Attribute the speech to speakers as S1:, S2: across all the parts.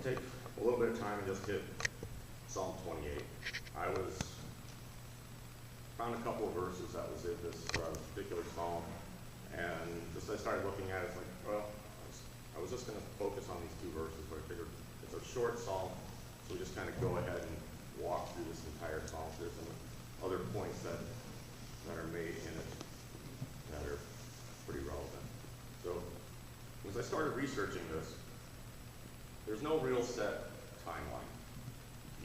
S1: take a little bit of time and just hit Psalm 28. I found a couple of verses that was in this particular psalm, and just as I started looking at it, it's like, well, I was just going to focus on these two verses, but I figured it's a short psalm, so we just kind of go ahead and walk through this entire psalm. There's some other points that are made in it that are pretty relevant. So as I started researching this, there's no real set timeline.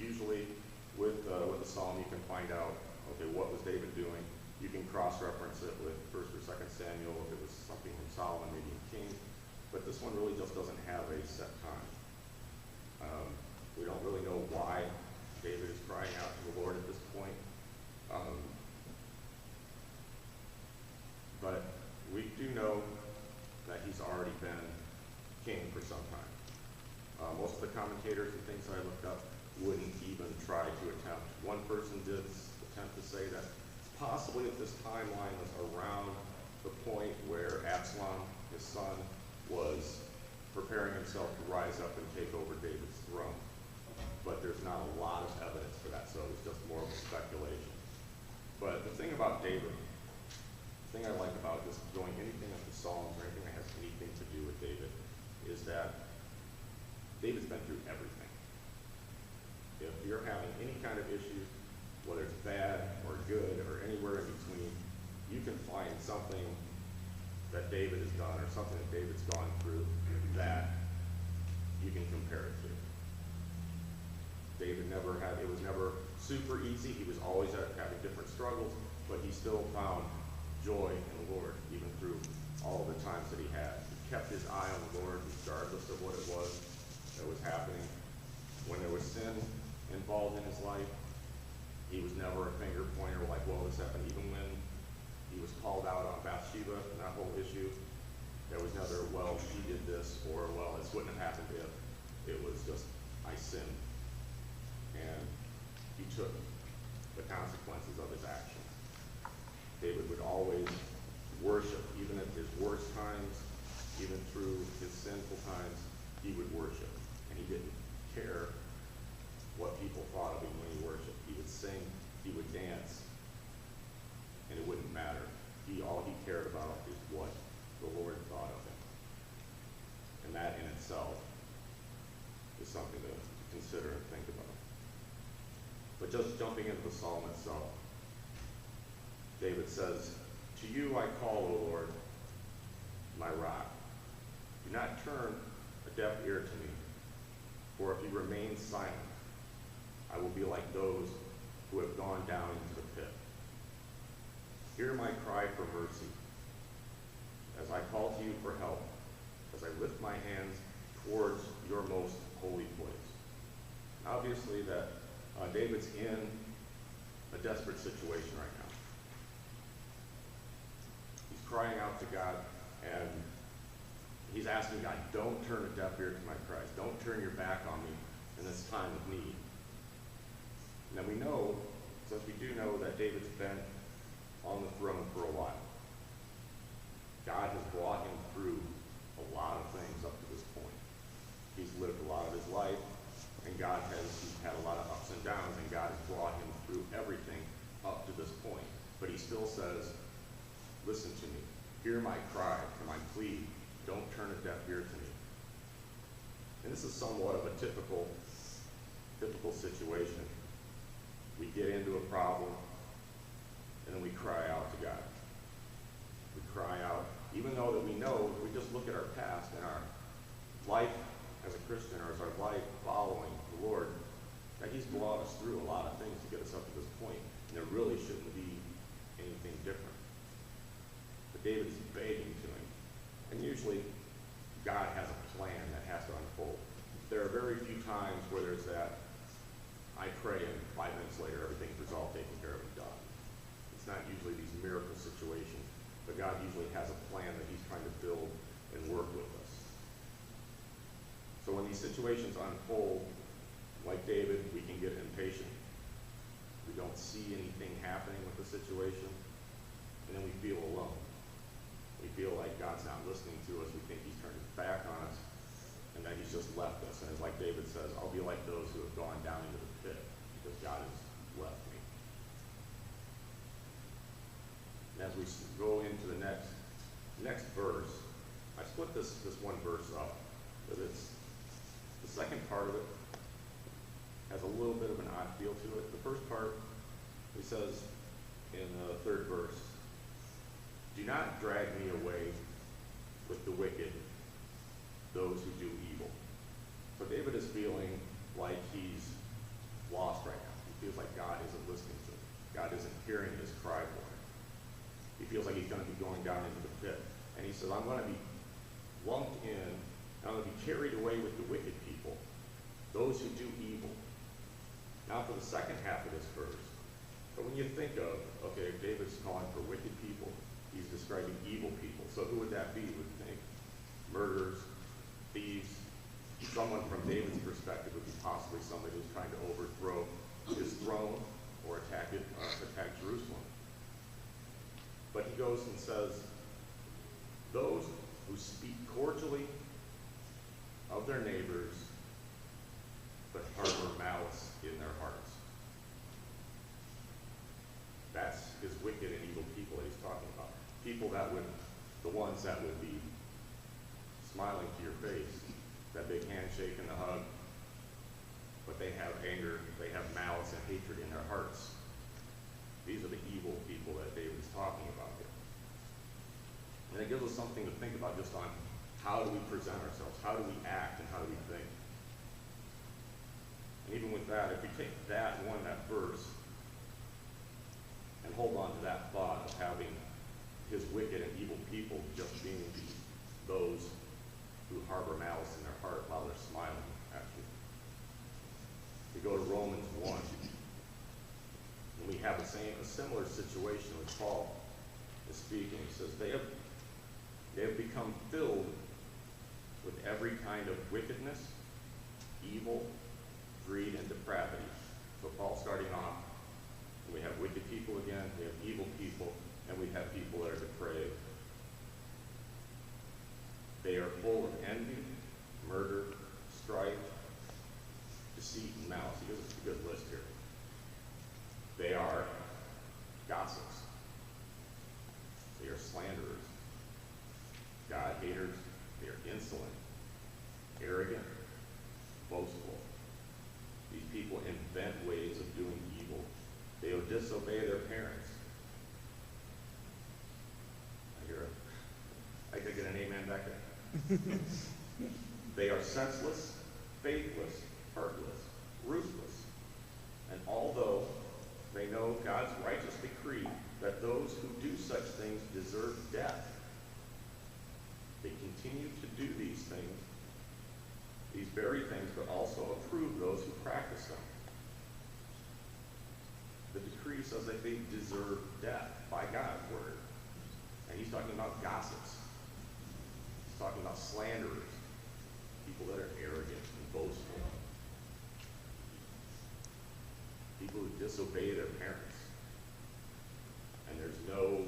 S1: Usually with the psalm you can find out, okay, what was David doing? You can cross-reference it with 1st or 2nd Samuel if it was something from Solomon, maybe in Kings. But this one really just doesn't have a set time. We don't really know why David is crying out to the Lord at this point. But we do know that he's already been king for some time. Most of the commentators and things that I looked up wouldn't even try to attempt. One person did attempt to say that possibly if this timeline was around the point where Absalom, his son, was preparing himself to rise up and take over David's throne. But there's not a lot of evidence for that, so it's just more of a speculation. But the thing about David, the thing I like about just going anything of the Psalms or anything that has anything to do with David, is that David's been through everything. If you're having any kind of issues, whether it's bad or good or anywhere in between, you can find something that David has done or something that David's gone through that you can compare it to. David it was never super easy. He was always having different struggles, but he still found joy in the Lord, even through all the times that he had. He kept his eye on the Lord regardless of what it was that was happening. When there was sin involved in his life, he was never a finger pointer like, well, this happened. Even when he was called out on Bathsheba and that whole issue, there was never, well, she did this, or, well, this wouldn't have happened if. It was just, I sinned. And he took the consequences of his actions. David would always worship, even at his worst times, even through his sinful times, he would worship. And he didn't care what people thought of him when he worshiped. He would sing, he would dance, and it wouldn't matter. All he cared about is what the Lord thought of him. And that in itself is something to consider and think about. But just jumping into the psalm itself, David says, "To you I call, O Lord, my rock. Do not turn a deaf ear to me, for if you remain silent, I will be like those who have gone down into the pit. Hear my cry for mercy, as I call to you for help, as I lift my hands towards your most holy place." Obviously that David's in a desperate situation right now. He's crying out to God, and he's asking God, don't turn a deaf ear to my cries. Don't turn your back on me in this time of need. Now we know, since we do know that David's been on the throne for a while, God has brought him through a lot of things up to this point. He's lived a lot of his life, and he's had a lot of ups and downs, and God has brought him through everything up to this point. But he still says, listen to me, hear my cry and my plea, don't turn a deaf ear to me. And this is somewhat of a typical situation. We get into a problem, and then we cry out to God. We cry out, even though that we know, if we just look at our past and our life as a Christian, or as our life following the Lord, that he's brought us through a lot of things to get us up to this point, and there really shouldn't be anything different. But David is begging to him, and usually God has a plan that has to unfold. There are very few times where there's that, I pray and 5 minutes later everything's resolved, taken care of, and done. It's not usually these miracle situations, but God usually has a plan that he's trying to build and work with us. So when these situations unfold, like David, we can get impatient. We don't see anything happening with the situation, and then we feel alone. We feel like God's not listening to us. We think he's turned his back on us, and that he's he's just left us. And it's like David says, I'll be like those who have gone down into the pit because God has left me. And as we go into the next verse, I split this one verse up, but it's the second part of it has a little bit of an odd feel to it. The first part, he says in the third verse, do not drag me away with the wicked, those who do evil. So David is feeling like he's lost right now. He feels like God isn't listening to him. God isn't hearing his cry for him. He feels like he's going to be going down into the pit. And he says, I'm going to be lumped in, I'm going to be carried away with the wicked people, those who do evil. Now for the second half of this verse. So when you think of, okay, David's calling for wicked people, he's describing evil people. So who would that be? You would think murderers, thieves. Someone from David's perspective would be possibly somebody who's trying to overthrow his throne or attack Jerusalem. But he goes and says, those who speak cordially of their neighbors but harbor malice in their hearts. That's his wicked and evil people that he's talking about. People that would, the ones that would be smiling to your face, that big handshake and the hug, but they have anger, they have malice and hatred in their hearts. These are the evil people that David is talking about here. And it gives us something to think about just on how do we present ourselves, how do we act, and how do we think. And even with that, if we take that verse, and hold on to that thought of having his wicked and evil people just being those who harbor malice in their heart while they're smiling at you. We go to Romans 1, and we have a similar situation with Paul is speaking. He says, they have become filled with every kind of wickedness, evil, greed, and depravity. So Paul's starting off, and we have wicked people again, we have evil people, and we have people that are depraved. They are full of envy, murder, strife, deceit, and malice. He gives us a good list here. They are gossips. They are slanderers, God-haters. They are insolent, arrogant, boastful. These people invent ways of doing evil. They will disobey their parents. I could get an amen back there. They are senseless, faithless, heartless, ruthless. And although they know God's righteous decree that those who do such things deserve death, they continue to do these things, these very things, but also approve those who practice them. The decree says that they deserve death by God's word. And he's talking about gossips. He's talking about slanderers, people that are arrogant and boastful, people who disobey their parents. And there's no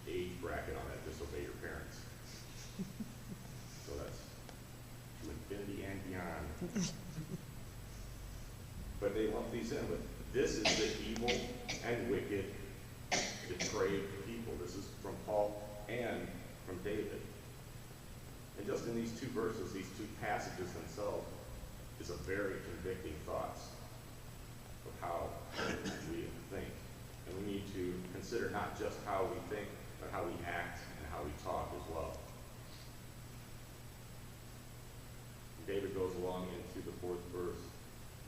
S1: age bracket on that, disobey your parents. So that's to infinity and beyond. But they lump these in, but this is the evil and wicked, depraved people. This is from Paul and from David. And just in these two verses, these two passages themselves, is a very convicting thoughts of how we think. And we need to consider not just how we think, but how we act and how we talk as well. David goes along into the fourth verse,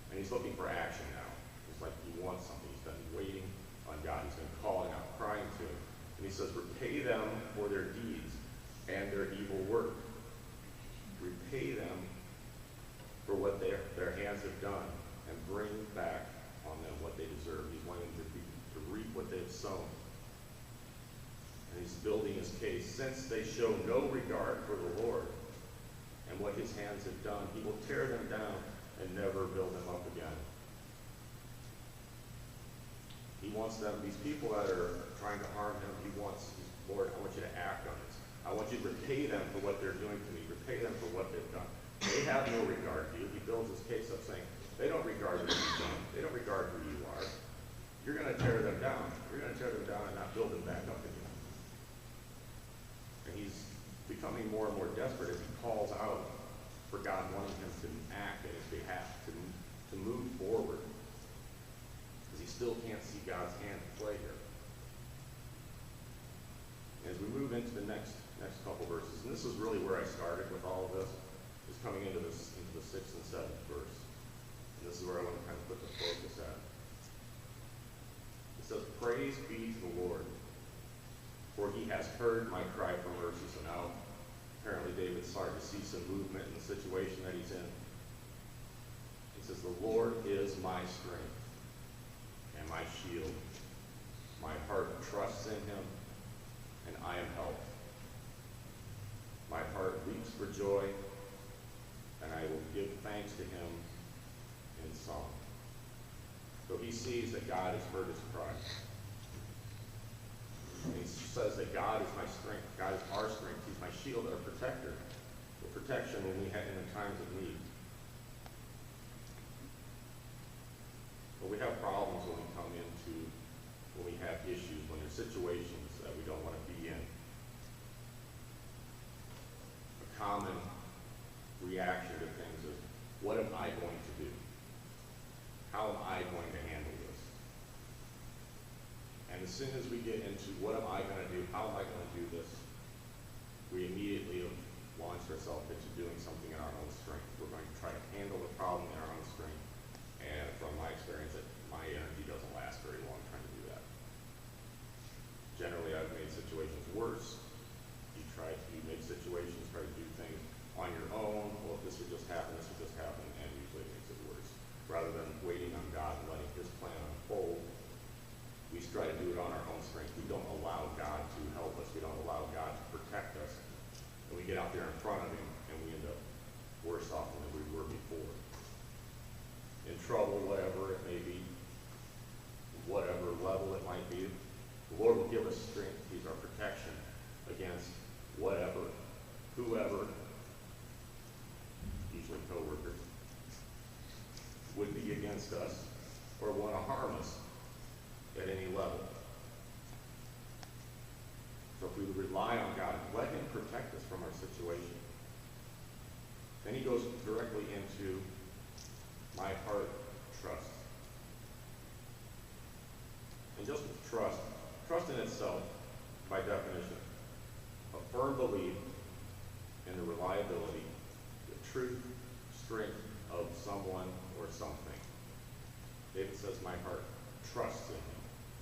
S1: and he's looking for action now. It's like he wants something. He's been waiting on God. He's been calling out, crying to him. And he says, repay them for their deeds and their evil work. Repay them for what their hands have done, and bring back on them what they deserve. He's wanting to reap what they've sown. And he's building his case. Since they show no regard for the Lord and what his hands have done, he will tear them down and never build them up again. He wants them, these people that are trying to harm him, Lord, I want you to act on this. I I want you to repay them for what they're doing to me. Repay them for what they've done. They have no regard for you. He builds his case up saying, they don't regard what you've done. They don't regard who you are. You're going to tear them down. You're going to tear them down and not build them back up again. And he's becoming more and more desperate as he calls out for God wanting him to act in his behalf, to move forward. Because he still can't see God's hand at play here. As we move into the next couple verses, and this is really where I started with all of this, is coming into the 6th and 7th verse. And this is where I want to kind of put the focus at. It says, "Praise be to the Lord, for he has heard my cry for mercy." So now, apparently David's starting to see some movement in the situation that he's in. He says, "The Lord is my strength and my shield. My heart trusts in him, and I am helped. My heart leaps for joy, and I will give thanks to him in song." So he sees that God has heard his cry. And he says that God is my strength. God is our strength. He's my shield, our protector. The protection when we have in the times of need. But we have problems when we come into, when we have issues, when there's situations that we don't want to be in. A common reaction to things is, what am I going to do? How am I going to handle this? And as soon as we get into what am I going to do, how am I going to do this, we immediately have launched ourselves into doing something in our own strength. We're going to try to handle the problem in our own strength. And from my experience, my energy doesn't last very long trying to do that. Generally, I've made situations worse. You make situations, try to do things on your own. Well, if this would just happen, and usually it makes it worse. Rather than waiting on God and letting his plan unfold, we try to do it on our own strength. We don't allow God to help us. We don't allow God to protect us. And we get out there in front of him, and we end up worse off than we were before. In trouble, whatever it may be, whatever level it might be, the Lord will give us strength. He's our protection against whatever, whoever, usually co-workers, would be against us or want to harm us at any level. So if we rely on God, let him protect us from our situation. Then he goes directly into my heart trusts. And just trust in itself, by definition, a firm belief in the reliability, the truth, strength of someone or something. David says, my heart trusts in him.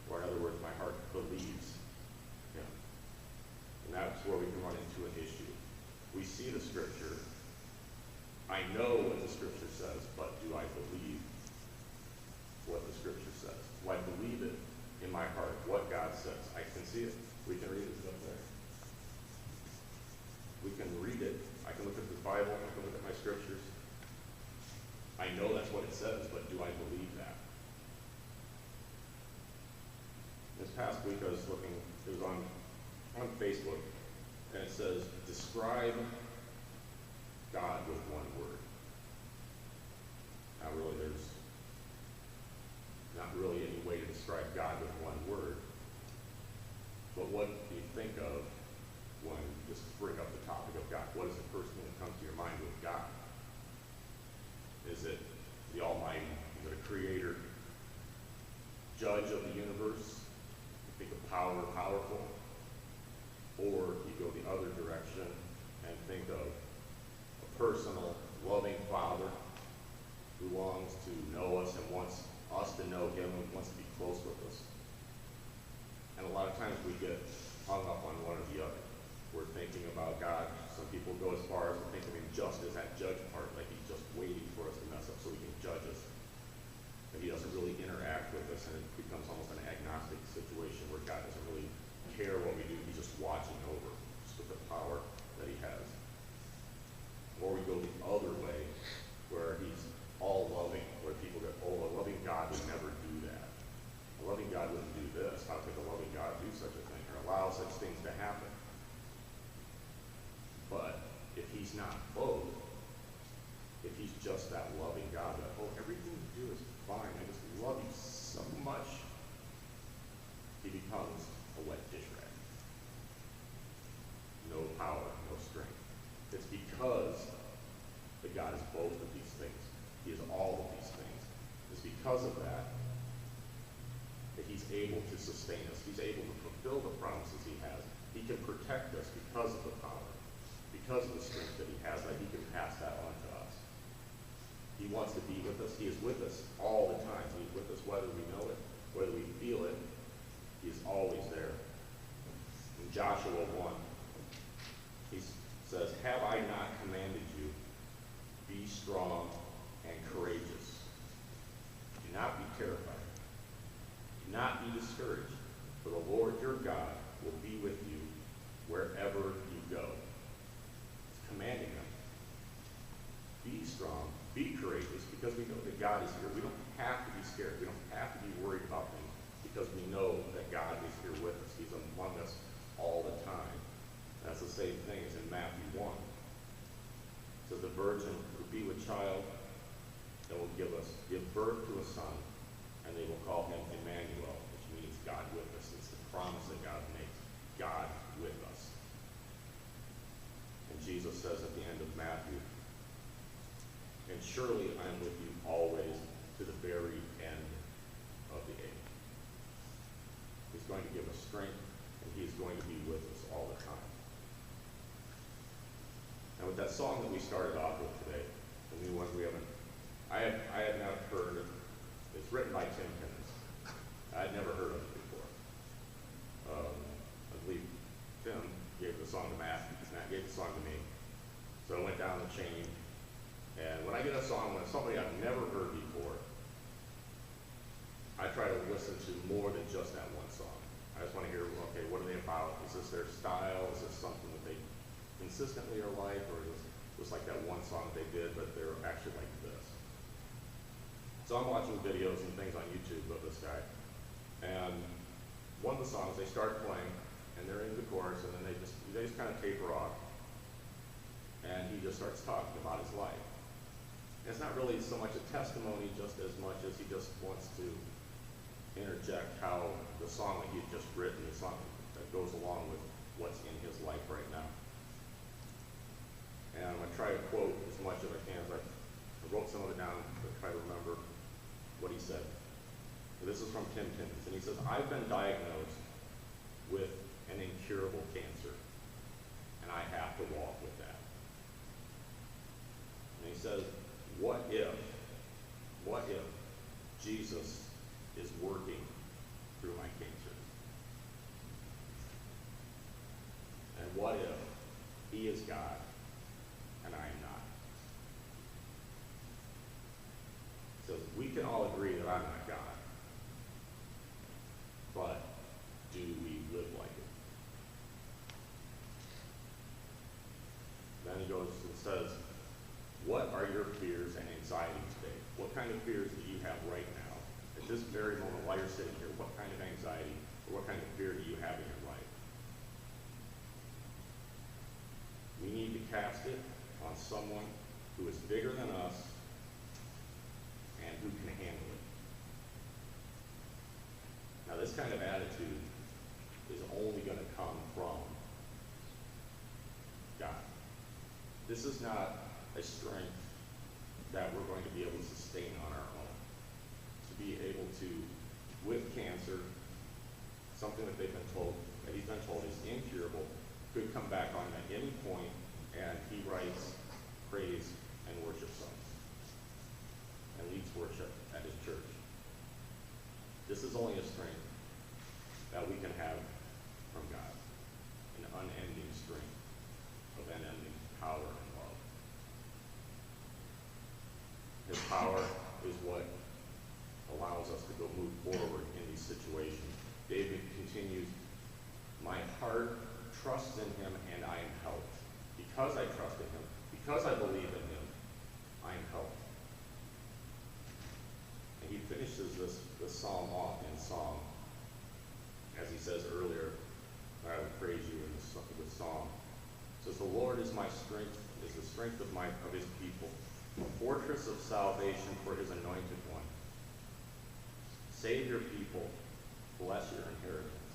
S1: Or in other words, my heart believes him. And that's where we can run into an issue. We see the scripture. I know what the scripture says, but do I believe what the scripture says? Do I believe it in my heart, what God says? I can see it. We can read it up there. We can read it. I can look at the Bible. I can look at my scriptures. I know that's what it says, but do I believe that? This past week I was looking, it was on Facebook, and it says, describe God with one word. Now really there's not really any way to describe God with one word, but what do you think of when you just bring up the topic of God? What is the first thing that comes to your mind with God? Is it the Almighty? Is it a creator, judge of the universe? You think of powerful? Or you go the other direction and think of a personal, loving Father who longs to know us and wants us to know him and wants to be close with us. And a lot of times we get hung up on one or the other. We're thinking about God. Some people go as far as to think of him just as that judge part, like he's just waiting for us to mess up so he can judge us. But he doesn't really interact with us, and it becomes almost an agnostic situation where God doesn't really care what we do. He's just watching over just with the power that he has. Or we go the other way, where he's all loving, where people go, oh, a loving God would never do that. A loving God wouldn't do this. How could a loving God do such a thing or allow such things to happen? he's not both, if he's just that loving God that, oh, everything you do is fine, I just love you so much, he becomes a wet dish rag. No power, no strength. It's because that God is both of these things. He is all of these things. It's because of that that he's able to sustain us. He's able to fulfill the promises he has. He can protect us because of the power, because of the strength that he has, that he can pass that on to us. He wants to be with us. He is with us all the time. He's with us whether we know it, whether we feel it. He is always there. In Joshua 1, he says, have I not commanded you, be strong and courageous. Do not be terrified. Do not be discouraged, for the Lord your God will be with you wherever you go. It's commanding them. Be strong, be courageous, because we know that God is here. We don't have to be scared. We don't have to be worried about things, because we know that God is here with us. He's among us all the time. That's the same thing as in Matthew 1. It says the virgin will be with child and will give birth to a son, and they will call him Emmanuel, which means God with us. It's the promise that God makes, God with us. And Jesus says at the end of Matthew, and surely I am with you always to the very end of the age. He's going to give us strength, and he is going to be with us all the time. And with that song that we started off with today, the new one I had not heard it. It's written by Tim Timmons. I'd never heard of it before. I believe Tim gave the song to Matt, Matt gave the song to me. So I went down the chain, and when I get a song, when it's somebody I've never heard before, I try to listen to more than just that one song. I just want to hear, okay, what are they about? Is this their style? Is this something that they consistently are like, or is this just like that one song they did, but they're actually like this? So I'm watching videos and things on YouTube of this guy, and one of the songs, they start playing, and they're into the chorus, and then they just kind of taper off, and he just starts talking about his life. And it's not really so much a testimony, just as much as he just wants to interject how the song that he had just written is something that goes along with what's in his life right now. And I'm going to try to quote as much as I can. I wrote some of it down to try to remember what he said. So this is from Tim Timmons, and he says, I've been diagnosed with an incurable cancer, and I have to walk with that. And he says, what if Jesus is working through my cancer? And what if he is God and I am not? So we can all agree that I'm not God, but do we live like it? Then he goes and says, what are your fears and anxieties today? What kind of fears do you have right now? At this very moment while you're sitting here, what kind of anxiety or what kind of fear do you have in your life? We need to cast it on someone who is bigger than us and who can handle it. Now, this kind of attitude is only going to come from God. This is not a strength that we're going to be able to sustain on our own. To be able to, with cancer, something that he's been told is incurable, could come back on at any point, and he writes praise and worship songs and leads worship at his church. This is only a strength that we can have from God, an unending strength of unending power and love. His power is what allows us to move forward in these situations. David continues, my heart trusts in him and I am helped. Because I trust in him, because I believe in him, I am helped. And he finishes this psalm off in song. As he says earlier, I will praise you in the song. It says, the Lord is my strength, is is the strength of his people, a fortress of salvation for his anointed one. Save your people, bless your inheritance,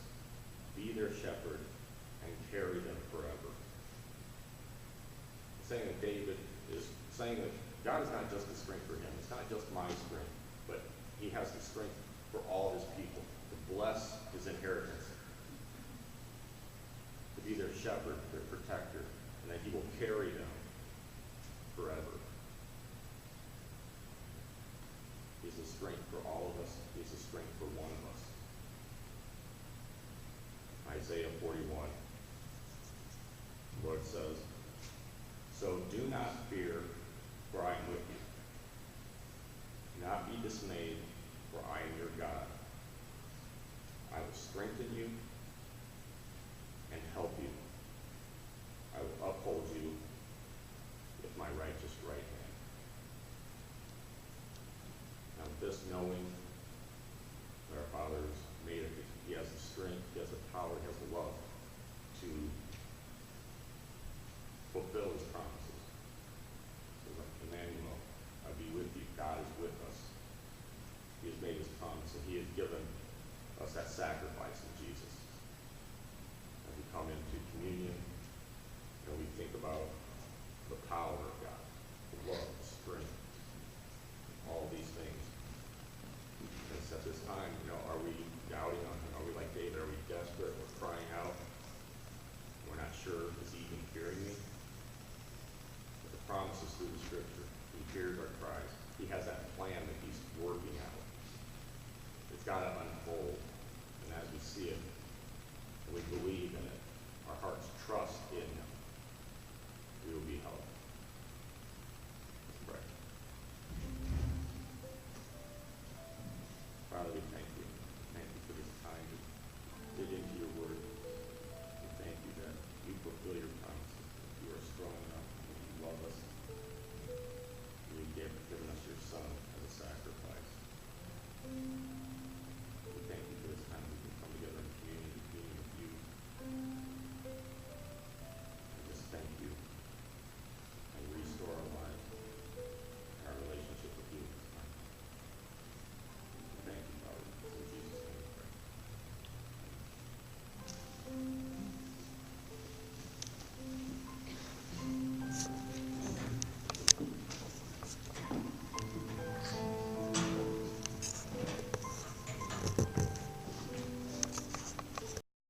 S1: be their shepherd, and carry them forever. Saying that David is saying that God is not just the strength for him. It's not just my strength, but he has the strength for all his people to bless his inheritance, to be their shepherd, their protector, and that he will carry them forever. He's the strength for all of us. He's the strength for one of us. Isaiah 41. The Lord says, "So do not fear, for I am with you. Do not be dismayed, for I am your God. I will strengthen you and help you. I will uphold you with my righteous right hand." Now, with this knowing that our Father has made it, he has the strength, he has the power, he has the love to fulfill his promises. So like Emmanuel, I'll be with you. God is with us. He has made his promise, and he has given us that sacrifice in Jesus. As we come into communion, and we think about the power of God, the love, the strength, all these things. And at this time, are we doubting on him? Are we like David? Are we desperate? We're crying out. We're not sure. Is he even hearing me? But the promises through the scripture, he hears our cries. He has that plan that he's working out. It's got to unfold. And as we see it, and we believe in it, our hearts trust in